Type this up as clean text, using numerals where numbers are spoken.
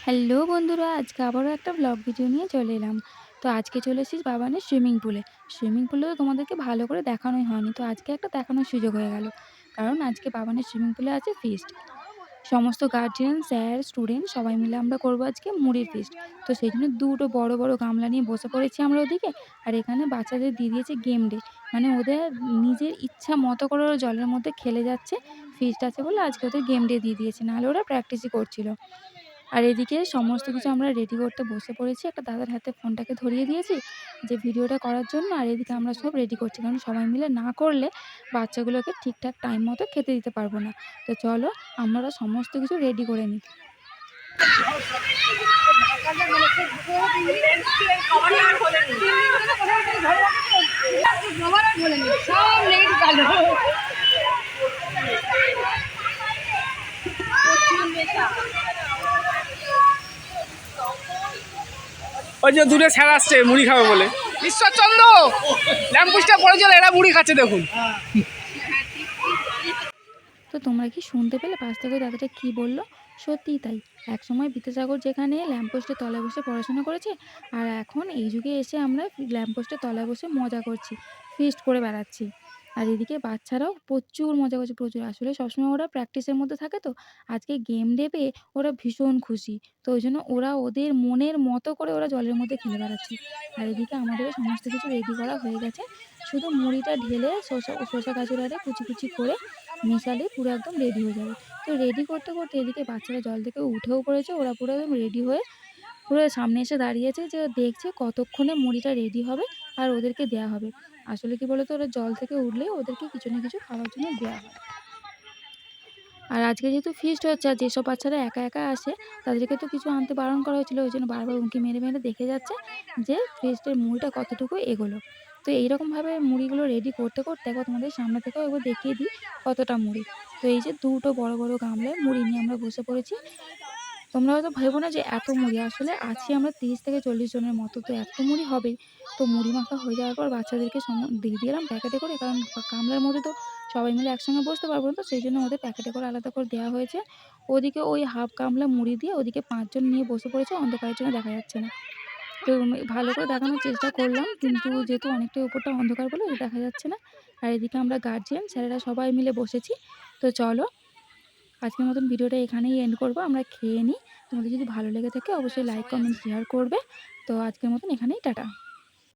Hello বন্ধুরা, আজকে আবারও একটা ব্লগ ভিডিও নিয়ে চলে এলাম। তো আজকে চলে এসেছি বাবানের সুইমিং পুলে। সুইমিং পুলে তো তোমাদেরকে ভালো করে দেখানোই হয়নি। তো আজকে একটা দেখানোর সুযোগ হয়ে গেল। কারণ আজকে বাবানের সুইমিং পুলে আছে ফিস্ট। সমস্ত গার্জিয়ান, স্যার, স্টুডেন্ট সবাই মিলে আমরা করব আজকে মুড়ির ফিস্ট। তো সেইজন্য দুটো বড়, বড় গামলা নিয়ে বসে পড়েছি আমরা ওদিকে। আর এখানে বাচ্চাদের দিয়ে দিয়েছে গেম ডে। মানে ওদের নিজের ইচ্ছা মতো করে ওরা জলের মধ্যে খেলে যাচ্ছে। ফিস্ট আছে বলে আজকে ওদের গেম ডে দিয়ে দিয়েছে। নাহলে ওরা প্র্যাকটিসই করছিল। আর এদিকে সমস্ত কিছু আমরা রেডি করতে বসে পড়েছি। একটা দাদার হাতে ফোনটাকে ধরিয়ে দিয়েছি যে ভিডিওটা করার জন্য। আর এদিকে আমরা সব রেডি করছি। কারণ সবাই মিলে না করলে বাচ্চাগুলোকে ঠিকঠাক টাইম মতো খেতে দিতে পারবো না। তো চলো আমরা সমস্ত কিছু রেডি করে নিই। ওই যে দূরে স্যার আসছে মুড়ি খাবে বলে। ঈশ্বরচন্দ্র ল্যাম্পপোস্টে পড়ে চলে, এরা মুড়ি খাচ্ছে দেখুন। তো তোমরা কি শুনতে পেলে পাশ থেকে ওই দাদাটা কী বললো? সত্যিই তাই। একসময় বিদ্যাসাগর যেখানে ল্যাম্পপোস্টের তলায় বসে পড়াশোনা করেছে, আর এখন এই যুগে এসে আমরা ল্যাম্পপোস্টের তলায় বসে মজা করছি, ফিস্ট করে বেড়াচ্ছি। আর এদিকে বাচ্চারাও প্রচুর মজা করছে, প্রচুর। আসলে সবসময় ওরা প্র্যাকটিসের মধ্যে থাকে, তো আজকে গেম ডে পেয়ে ওরা ভীষণ খুশি। তো ওই জন্য ওরা ওদের মনের মতো করে ওরা জলের মধ্যে খেলে বেড়াচ্ছে। আর এদিকে আমাদেরও সমস্ত কিছু রেডি করা হয়ে গেছে। শুধু মুড়িটা ঢেলে শসা গাজর আরে কুচি কুচি করে মেশালে পুরো একদম রেডি হয়ে যাবে। তো রেডি করতে, করতে এদিকে বাচ্চারা জল থেকে উঠেও পড়েছে। ওরা পুরো একদম রেডি হয়ে পুরো সামনে এসে দাঁড়িয়েছে যে দেখছে কতক্ষণে মুড়িটা রেডি হবে আর ওদেরকে দেয়া হবে। আসলে কি বলতো, ওরা জল থেকে উঠলেই ওদেরকে কিছু না কিছু খাওয়ার জন্য দেয়া হয়। আর আজকে যেহেতু ফিস্ট হচ্ছে, আর যেসব বাচ্চারা একা, একা আসে তাদেরকে তো কিছু আনতে বারণ করা হয়েছিল। ওইজন্য বারবার উঁকি মেরে, মেরে দেখে যাচ্ছে যে ফিস্টের মুড়িটা কতটুকু এগোলো। তো এইরকমভাবে মুড়িগুলো রেডি করতে, করতে একবার তোমাদের সামনে থেকেও একবার দেখিয়ে দিই কতটা মুড়ি। তো এই যে দুটো বড়, বড় গামলায় মুড়ি নিয়ে আমরা বসে পড়েছি। তোমরা হয়তো ভেবো না যে এত মুড়ি, আসলে আছি আমরা ৩০ থেকে ৪০ জনের মতো। তো এত মুড়ি হবেই। তো মুড়ি মাখা হয়ে যাওয়ার পর বাচ্চাদেরকে দিয়ে দিলাম প্যাকেটে করে। কারণ গামলার মধ্যে তো সবাই মিলে একসঙ্গে বসতে পারবো না। তো সেইজন্য ওদের প্যাকেটে করে আলাদা করে দেওয়া হয়েছে। ওদিকে ওই হাফ গামলা মুড়ি দিয়ে ওদিকে ৫ জন নিয়ে বসে পড়েছে। অন্ধকারের জন্য দেখা যাচ্ছে না। তো আমি ভালো করে দেখানোর চেষ্টা করলাম। কিন্তু যেহেতু অনেকটাই উপরটা অন্ধকার বলে দেখা যাচ্ছে না। আর এদিকে আমরা গার্জিয়ান, স্যারেরা সবাই মিলে বসেছি। তো চলো আজকের মতন ভিডিওটা এখানেই এন্ড করব। আমরা খেয়ে নিই। তোমাদের যদি ভালো লেগে থাকে অবশ্যই লাইক, কমেন্ট, শেয়ার করবে। তো আজকের মতন এখানেই টাটা।